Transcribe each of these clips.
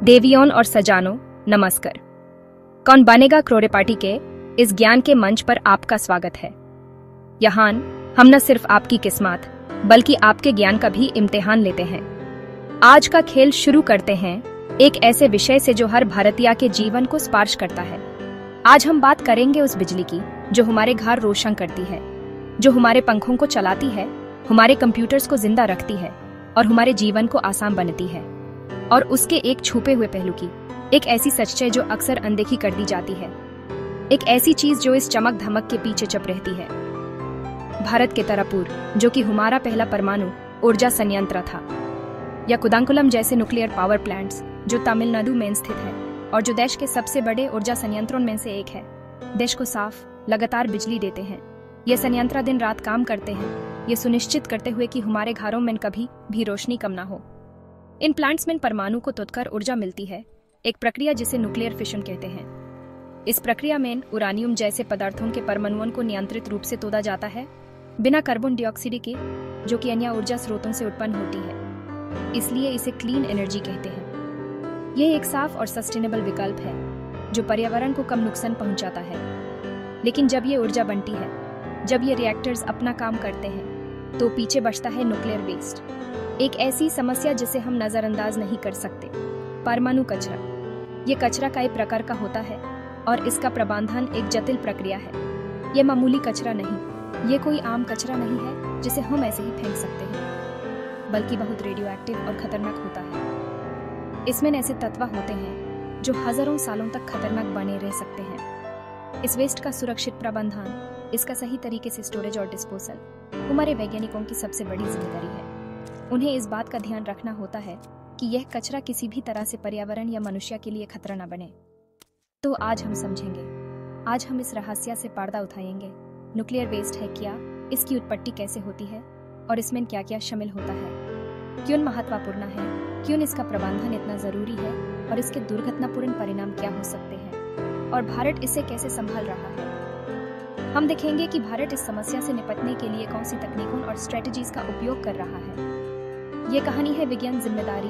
देवियों और सजानों, नमस्कार। कौन बनेगा करोड़पति के इस ज्ञान के मंच पर आपका स्वागत है। यहाँ हम न सिर्फ आपकी किस्मत बल्कि आपके ज्ञान का भी इम्तिहान लेते हैं। आज का खेल शुरू करते हैं एक ऐसे विषय से जो हर भारतीय के जीवन को स्पर्श करता है। आज हम बात करेंगे उस बिजली की जो हमारे घर रोशन करती है, जो हमारे पंखों को चलाती है, हमारे कंप्यूटर्स को जिंदा रखती है और हमारे जीवन को आसान बनाती है, और उसके एक छुपे हुए पहलू की, एक ऐसी सच्चाई जो अक्सर अनदेखी कर दी जाती है, एक ऐसी चीज जो इस चमक धमक के पीछे छुप रहती है। भारत के तरपुर, जो कि हमारा पहला परमाणु ऊर्जा संयंत्र था, या कुदांकुलम जैसे न्यूक्लियर पावर प्लांट्स जो तमिलनाडु में स्थित है और जो देश के सबसे बड़े ऊर्जा संयंत्रों में से एक है, देश को साफ लगातार बिजली देते हैं। ये संयंत्र दिन रात काम करते हैं, ये सुनिश्चित करते हुए कि हमारे घरों में कभी भी रोशनी कम ना हो। इन प्लांट्स में परमाणु को तोड़कर ऊर्जा मिलती है, एक प्रक्रिया जिसे न्यूक्लियर फिशन कहते हैं। इस प्रक्रिया में उरानियम जैसे पदार्थों के परमाणुओं को नियंत्रित रूप से तोड़ा जाता है, बिना कार्बन डाइऑक्साइड के, जो कि अन्य ऊर्जा स्रोतों से उत्पन्न होती है। इसलिए इसे क्लीन एनर्जी कहते हैं। यह एक साफ और सस्टेनेबल विकल्प है जो पर्यावरण को कम नुकसान पहुंचाता है। लेकिन जब ये ऊर्जा बनती है, जब ये रिएक्टर्स अपना काम करते हैं, तो पीछे बचता है न्यूक्लियर वेस्ट, एक ऐसी समस्या जिसे हम नजरअंदाज नहीं कर सकते। परमाणु कचरा, ये कचरा का एक प्रकार का होता है और इसका प्रबंधन एक जटिल प्रक्रिया है। ये मामूली कचरा नहीं, ये कोई आम कचरा नहीं है जिसे हम ऐसे ही फेंक सकते हैं, बल्कि बहुत रेडियो एक्टिव और खतरनाक होता है। इसमें ऐसे तत्व होते हैं जो हजारों सालों तक खतरनाक बने रह सकते हैं। इस वेस्ट का सुरक्षित प्रबंधन, इसका सही तरीके से स्टोरेज और डिस्पोजल हमारे वैज्ञानिकों की सबसे बड़ी जिम्मेदारी है। उन्हें इस बात का ध्यान रखना होता है कि यह कचरा किसी भी तरह से पर्यावरण या मनुष्य के लिए खतरा न बने। तो आज हम समझेंगे, आज हम इस रहस्य से पर्दा उठाएंगे। न्यूक्लियर वेस्ट है क्या, इसकी उत्पत्ति कैसे होती है और इसमें क्या क्या शामिल होता है, क्यों महत्वपूर्ण है, क्यों इसका प्रबंधन इतना जरूरी है और इसके दुर्घटनापूर्ण परिणाम क्या हो सकते हैं, और भारत इसे कैसे संभाल रहा है। हम देखेंगे कि भारत इस समस्या से निपटने के लिए कौन सी तकनीकों और स्ट्रेटजीज का उपयोग कर रहा है। ये कहानी है विज्ञान जिम्मेदारी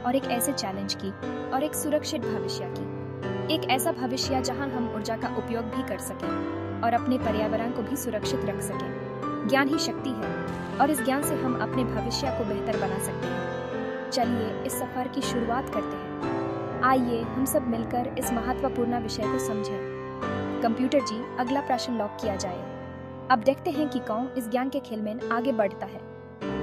और एक ऐसे चैलेंज की और एक सुरक्षित भविष्य की, एक ऐसा भविष्य जहां हम ऊर्जा का उपयोग भी कर सकें और अपने पर्यावरण को भी सुरक्षित रख सकें। ज्ञान ही शक्ति है और इस ज्ञान से हम अपने भविष्य को बेहतर बना सकते हैं। चलिए इस सफर की शुरुआत करते हैं। आइए हम सब मिलकर इस महत्वपूर्ण विषय को समझें। कंप्यूटर जी, अगला प्रश्न लॉक किया जाए। अब देखते हैं कि कौन इस ज्ञान के खेल में आगे बढ़ता है।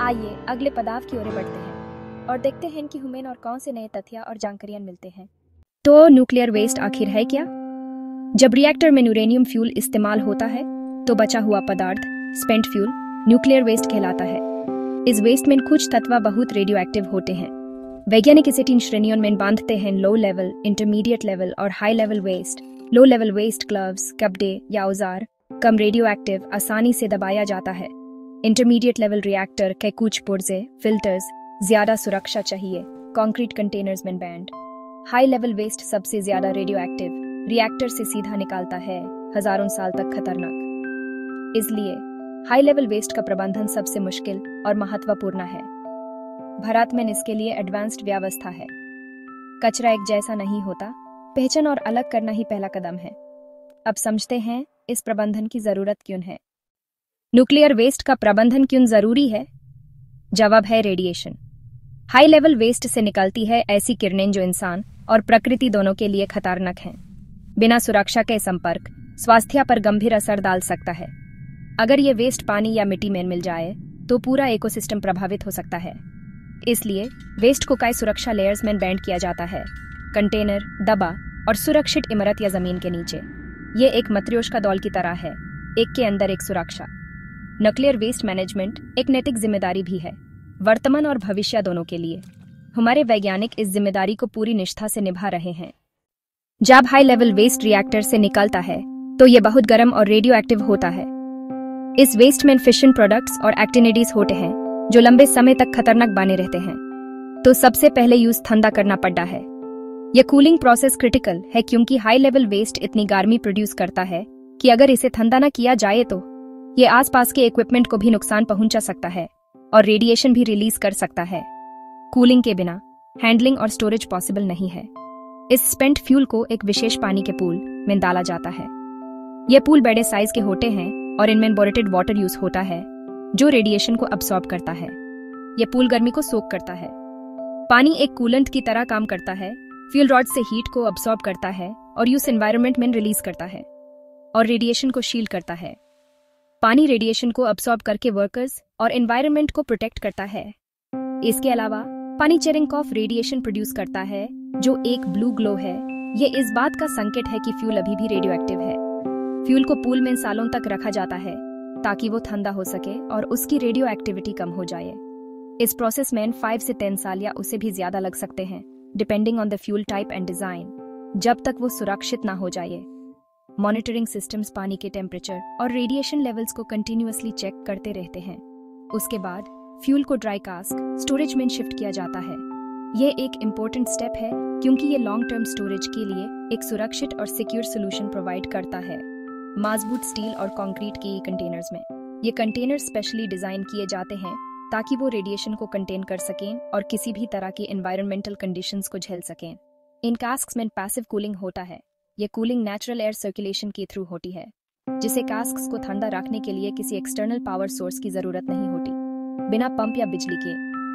आइए अगले पड़ाव की ओर बढ़ते हैं और देखते हैं कि हमें और कौन से नए तथ्य और जानकारियां मिलते हैं। तो न्यूक्लियर वेस्ट आखिर है क्या? जब रिएक्टर में यूरेनियम फ्यूल इस्तेमाल होता है तो बचा हुआ पदार्थ स्पेंट फ्यूल न्यूक्लियर वेस्ट कहलाता है। इस वेस्ट में कुछ तत्व बहुत रेडियो एक्टिव होते हैं। वैज्ञानिक इसे 3 श्रेणियों में बांटते हैं: लो लेवल, इंटरमीडिएट लेवल और high level waste. Low level waste gloves, कपड़े या औजार, कम रेडियो एक्टिव, आसानी से दबाया जाता है। इंटरमीडिएट लेवल रिएक्टर के कुछ पुर्जे, फिल्टर्स, ज्यादा सुरक्षा चाहिए, कंक्रीट कंटेनर्स में बैंड। हाई लेवल वेस्ट सबसे ज्यादा रेडियो एक्टिव, रिएक्टर से सीधा निकालता है, हजारों साल तक खतरनाक। इसलिए हाई लेवल वेस्ट का प्रबंधन सबसे मुश्किल और महत्वपूर्ण है। भारत में इसके लिए एडवांस्ड व्यवस्था है। कचरा एक जैसा नहीं होता, पहचान और अलग करना ही पहला कदम है। अब समझते हैं इस प्रबंधन की जरूरत क्यों है। न्यूक्लियर वेस्ट का प्रबंधन क्यों जरूरी है? जवाब है रेडिएशन। हाई लेवल वेस्ट से निकलती है ऐसी किरणें जो इंसान और प्रकृति दोनों के लिए खतरनाक हैं। बिना सुरक्षा के संपर्क स्वास्थ्य पर गंभीर असर डाल सकता है। अगर ये वेस्ट पानी या मिट्टी में मिल जाए तो पूरा इकोसिस्टम प्रभावित हो सकता है। इसलिए वेस्ट को कई सुरक्षा लेयर्स में बैंड किया जाता है: कंटेनर, दबा और सुरक्षित इमारत या जमीन के नीचे। ये एक मत्रियोशका दौल की तरह है, एक के अंदर एक सुरक्षा। न्यूक्लियर वेस्ट मैनेजमेंट एक नैतिक जिम्मेदारी भी है, वर्तमान और भविष्य दोनों के लिए। हमारे वैज्ञानिक इस जिम्मेदारी को पूरी निष्ठा से निभा रहे हैं। जब हाई लेवल वेस्ट रिएक्टर से निकलता है तो यह बहुत गर्म और रेडियो एक्टिव होता है। इस वेस्ट में फिशन प्रोडक्ट्स और एक्टिनिटीज होते हैं जो लंबे समय तक खतरनाक बने रहते हैं। तो सबसे पहले यूज ठंडा करना पड़ता है। यह कूलिंग प्रोसेस क्रिटिकल है क्योंकि हाई लेवल वेस्ट इतनी गर्मी प्रोड्यूस करता है कि अगर इसे ठंडा न किया जाए तो ये आसपास के इक्विपमेंट को भी नुकसान पहुंचा सकता है और रेडिएशन भी रिलीज कर सकता है। कूलिंग के बिना हैंडलिंग और स्टोरेज पॉसिबल नहीं है। इस स्पेंट फ्यूल को एक विशेष पानी के पूल में डाला जाता है। ये पूल बड़े साइज के होते हैं और इनमें बोरेटेड वाटर यूज होता है जो रेडिएशन को अब्सॉर्ब करता है। ये पूल गर्मी को सोक करता है। पानी एक कूलेंट की तरह काम करता है, फ्यूल रॉड से हीट को अब्सॉर्ब करता है और उस एनवायरनमेंट में रिलीज करता है और रेडिएशन को शील्ड करता है। पानी रेडिएशन को अब्सॉर्ब करके वर्कर्स और एनवायरनमेंट को प्रोटेक्ट करता है। इसके अलावा पानी चेरिंकॉफ रेडिएशन प्रोड्यूस करता है जो एक ब्लू ग्लो है। ये इस बात का संकेत है कि फ्यूल अभी भी रेडियो एक्टिव है। फ्यूल को पूल में सालों तक रखा जाता है ताकि वो ठंडा हो सके और उसकी रेडियो एक्टिविटी कम हो जाए। इस प्रोसेस में 5 से 10 साल या उससे भी ज्यादा लग सकते हैं, depending on the fuel type and design, जब तक वो सुरक्षित ना हो जाए। मॉनिटरिंग सिस्टम्स पानी के टेम्परेचर और रेडिएशन लेवल्स को कंटिन्यूअसली चेक करते रहते हैं। उसके बाद फ्यूल को ड्राई कास्क स्टोरेज में शिफ्ट किया जाता है। ये एक इम्पोर्टेंट स्टेप है क्योंकि ये लॉन्ग टर्म स्टोरेज के लिए एक सुरक्षित और सिक्योर सोल्यूशन प्रोवाइड करता है। मजबूत स्टील और कंक्रीट के कंटेनर्स में ये कंटेनर स्पेशली डिजाइन किए जाते हैं ताकि वो रेडिएशन को कंटेन कर सकें और किसी भी तरह की एनवायरमेंटल कंडीशंस को झेल सकें। इन कास्क्स में पैसिव कूलिंग होता है। ये कूलिंग नेचुरल एयर सर्कुलेशन के थ्रू होती है, जिसे कास्क्स को ठंडा रखने के लिए किसी एक्सटर्नल पावर सोर्स की जरूरत नहीं होती, बिना पंप या बिजली के।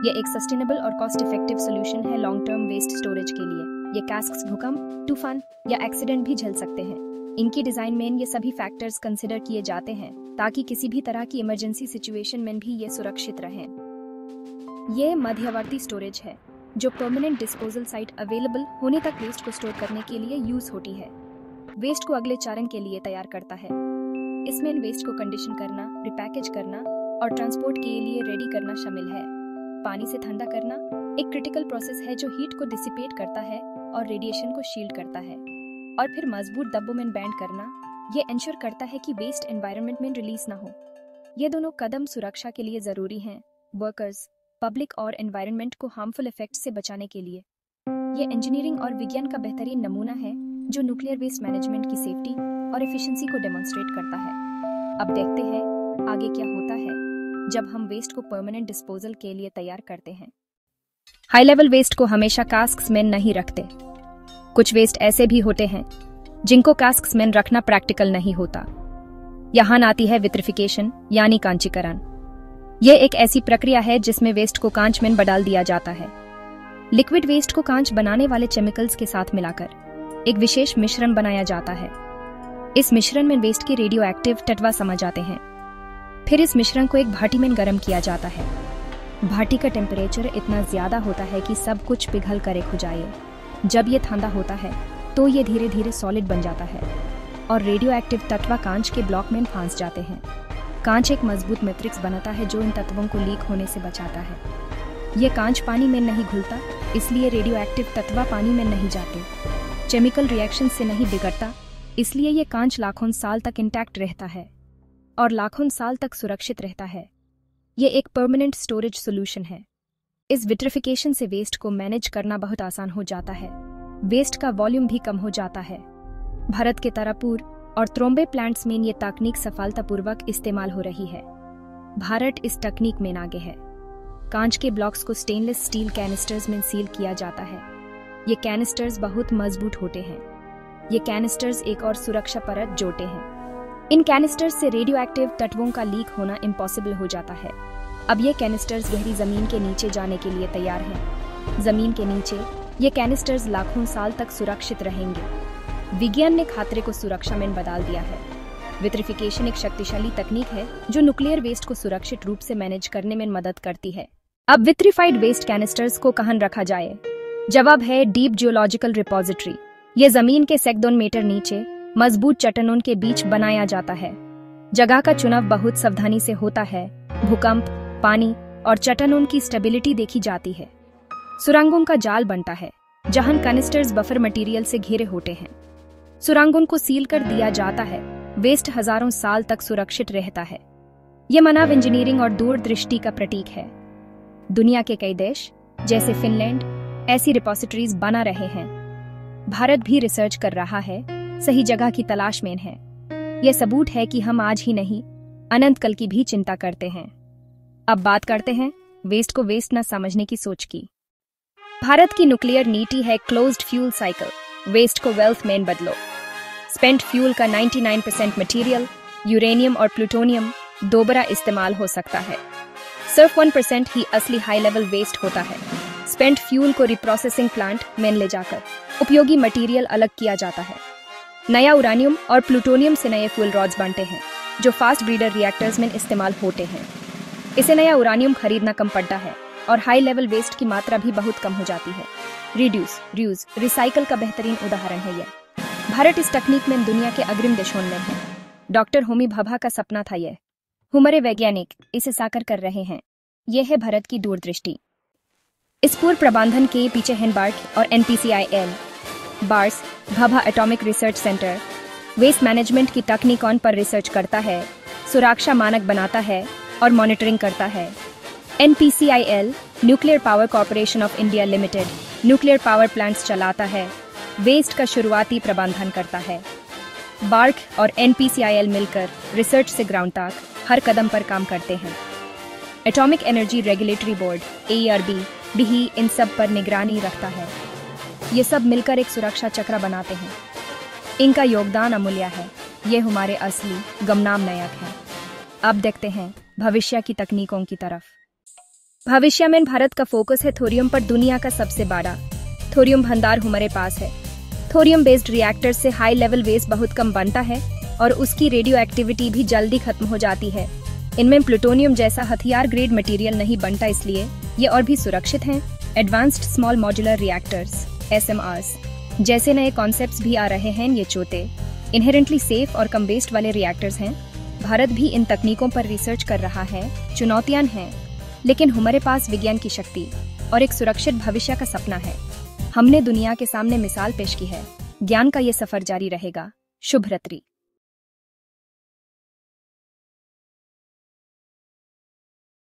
ये एक सस्टेनेबल और कॉस्ट इफेक्टिव सोल्यूशन है लॉन्ग टर्म वेस्ट स्टोरेज के लिए। ये कास्क्स भूकंप, तूफान या एक्सीडेंट भी झेल सकते हैं। इनकी डिजाइन में ये सभी फैक्टर्स कंसिडर किए जाते हैं ताकि किसी भी तरह की इमरजेंसी सिचुएशन में भी ये सुरक्षित रहें। ये मध्यवर्ती स्टोरेज है जो परमानेंट डिस्पोजल साइट अवेलेबल होने तक वेस्ट को स्टोर करने के लिए यूज होती है। वेस्ट को अगले चरण के लिए तैयार करता है। इसमें वेस्ट को कंडीशन करना, रिपैकेज करना और ट्रांसपोर्ट के लिए रेडी करना शामिल है। पानी से ठंडा करना एक क्रिटिकल प्रोसेस है जो हीट को डिसिपेट करता है और रेडिएशन को शील्ड करता है, और फिर मजबूत डब्बों में बैंड करना ये इंश्योर करता है कि वेस्ट एनवायरनमेंट में रिलीज ना हो। ये दोनों कदम सुरक्षा के लिए जरूरी हैं, वर्कर्स, पब्लिक और एनवायरनमेंट को हार्मफुल इफेक्ट से बचाने के लिए। ये इंजीनियरिंग और विज्ञान का बेहतरीन नमूना है जो न्यूक्लियर वेस्ट मैनेजमेंट की सेफ्टी और एफिशिएंसी को डेमोन्स्ट्रेट करता है। अब देखते हैं आगे क्या होता है जब हम वेस्ट को परमानेंट डिस्पोजल के लिए तैयार करते हैं। हाई लेवल वेस्ट को हमेशा कास्क्स में नहीं रखते। कुछ वेस्ट ऐसे भी होते हैं जिनको कास्क्स में रखना प्रैक्टिकल नहीं होता। यहाँ आती है विट्रिफिकेशन यानी कांचीकरण। यह एक ऐसी प्रक्रिया है जिसमें वेस्ट को कांच में बदल दिया जाता है। लिक्विड वेस्ट को कांच बनाने वाले केमिकल्स के साथ मिलाकर एक विशेष मिश्रण बनाया जाता है। इस मिश्रण में वेस्ट के रेडियो एक्टिव तत्व समा जाते हैं। फिर इस मिश्रण को एक भाटी में गर्म किया जाता है। भाटी का टेम्परेचर इतना ज्यादा होता है कि सब कुछ पिघल कर एक हो जाए। जब ये ठंडा होता है तो ये धीरे धीरे सॉलिड बन जाता है और रेडियो एक्टिव तत्व कांच के ब्लॉक में फंस जाते हैं। कांच एक मजबूत मैट्रिक्स बनाता है जो इन तत्वों को लीक होने से बचाता है। ये कांच पानी में नहीं घुलता, इसलिए रेडियो एक्टिव तत्व पानी में नहीं जाते। केमिकल रिएक्शन से नहीं बिगड़ता, इसलिए ये कांच लाखों साल तक इंटैक्ट रहता है और लाखों साल तक सुरक्षित रहता है। ये एक परमानेंट स्टोरेज सोल्यूशन है। इस विट्रिफिकेशन से वेस्ट को मैनेज करना बहुत आसान हो जाता है। वेस्ट का वॉल्यूम भी कम हो जाता है। भारत के तारापुर और त्रोम्बे प्लांट्स में ये तकनीक सफलतापूर्वक इस्तेमाल हो रही है। भारत इस तकनीक में आगे है। कांच के ब्लॉक्स को स्टेनलेस स्टील कैनिस्टर्स में सील किया जाता है। ये कैनिस्टर्स बहुत मजबूत होते हैं। ये कैनिस्टर्स एक और सुरक्षा परत जोड़ते हैं। इन कैनिस्टर्स से रेडियो एक्टिव तत्वों का लीक होना इम्पॉसिबल हो जाता है। अब ये कैनिस्टर्स गहरी जमीन के नीचे जाने के लिए तैयार हैं। जमीन के नीचे ये कैनिस्टर्स लाखों साल तक सुरक्षित रहेंगे। विज्ञान ने खतरे को सुरक्षा में बदल दिया है। विट्रिफिकेशन एक शक्तिशाली तकनीक है जो न्यूक्लियर वेस्ट को सुरक्षित रूप से मैनेज करने में मदद करती है। अब विट्रिफाइड वेस्ट कैनिस्टर्स को कहाँ रखा जाए? जवाब है डीप जियोलॉजिकल रिपोजिटरी। ये जमीन के सैकड़ों मीटर नीचे मजबूत चट्टानों के बीच बनाया जाता है। जगह का चुनाव बहुत सावधानी से होता है। भूकंप, पानी और चट्टानों की स्टेबिलिटी देखी जाती है। सुरंगों का जाल बनता है जहां कैनिस्टर्स बफर मटेरियल से घिरे होते हैं। सुरंगों को सील कर दिया जाता है। वेस्ट हजारों साल तक सुरक्षित रहता है। यह मानव इंजीनियरिंग और दूरदृष्टि का प्रतीक है। दुनिया के कई देश जैसे फिनलैंड ऐसी रिपोजिटरीज बना रहे हैं। भारत भी रिसर्च कर रहा है, सही जगह की तलाश में है। यह सबूत है कि हम आज ही नहीं अनंत कल की भी चिंता करते हैं। अब बात करते हैं वेस्ट को वेस्ट न समझने की सोच की। भारत की न्यूक्लियर नीति है क्लोज्ड फ्यूल साइकिल, वेस्ट को वेल्थ में बदलो। स्पेंट फ्यूल का 99% मटेरियल, यूरेनियम और प्लूटोनियम दोबारा इस्तेमाल हो सकता है। सिर्फ 1% ही असली हाई लेवल वेस्ट होता है। स्पेंट फ्यूल को रिप्रोसेसिंग प्लांट में ले जाकर उपयोगी मटेरियल अलग किया जाता है। नया यूरेनियम और प्लूटोनियम से नए फ्यूल रॉड्स बनते हैं जो फास्ट ब्रीडर रिएक्टर्स में इस्तेमाल होते हैं। इसे नया यूरेनियम खरीदना कम पड़ता है और हाई लेवल वेस्ट की मात्रा भी बहुत कम हो जाती है। रिड्यूस, रीयूज, रिसाइकल का बेहतरीन उदाहरण है यह। भारत इस तकनीक में दुनिया के अग्रिम देशों में है। डॉक्टर होमी भाभा का सपना था यह। हमारे वैज्ञानिक इसे साकार कर रहे हैं। यह है भारत की दूरदृष्टि। इस पूर्व प्रबंधन के पीछे हिंडबर्ग और NPCIL, BARC, Bhabha Atomic Research Centre, waste management की तकनीकों पर रिसर्च करता है, सुरक्षा मानक बनाता है और मॉनिटरिंग करता है। NPCIL, nuclear power corporation of India limited, nuclear power plants चलाता है, वेस्ट का शुरुआती प्रबंधन करता है। बार्क और NPCIL मिलकर रिसर्च से ग्राउंड तक हर कदम पर काम करते हैं। Atomic energy regulatory board AERB भी इन सब पर निगरानी रखता है। ये सब मिलकर एक सुरक्षा चक्र बनाते हैं। इनका योगदान अमूल्य है। ये हमारे असली गमनाम नायक हैं। अब देखते हैं भविष्य की तकनीकों की तरफ। भविष्य में भारत का फोकस है थोरियम पर। दुनिया का सबसे बड़ा थोरियम भंडार हमारे पास है। थोरियम बेस्ड रिएक्टर से हाई लेवल वेस्ट बहुत कम बनता है और उसकी रेडियो एक्टिविटी भी जल्दी खत्म हो जाती है। इनमें प्लूटोनियम जैसा हथियार ग्रेड मटेरियल नहीं बनता, इसलिए ये और भी सुरक्षित हैं। Advanced small modular reactors SMRs जैसे नए कॉन्सेप्ट्स भी आ रहे हैं। ये छोटे, इनहेरेंटली सेफ और कम वेस्ट वाले रिएक्टर्स हैं। भारत भी इन तकनीकों पर रिसर्च कर रहा है। चुनौतियां हैं, लेकिन हमारे पास विज्ञान की शक्ति और एक सुरक्षित भविष्य का सपना है। हमने दुनिया के सामने मिसाल पेश की है। ज्ञान का ये सफर जारी रहेगा। शुभ रात्रि।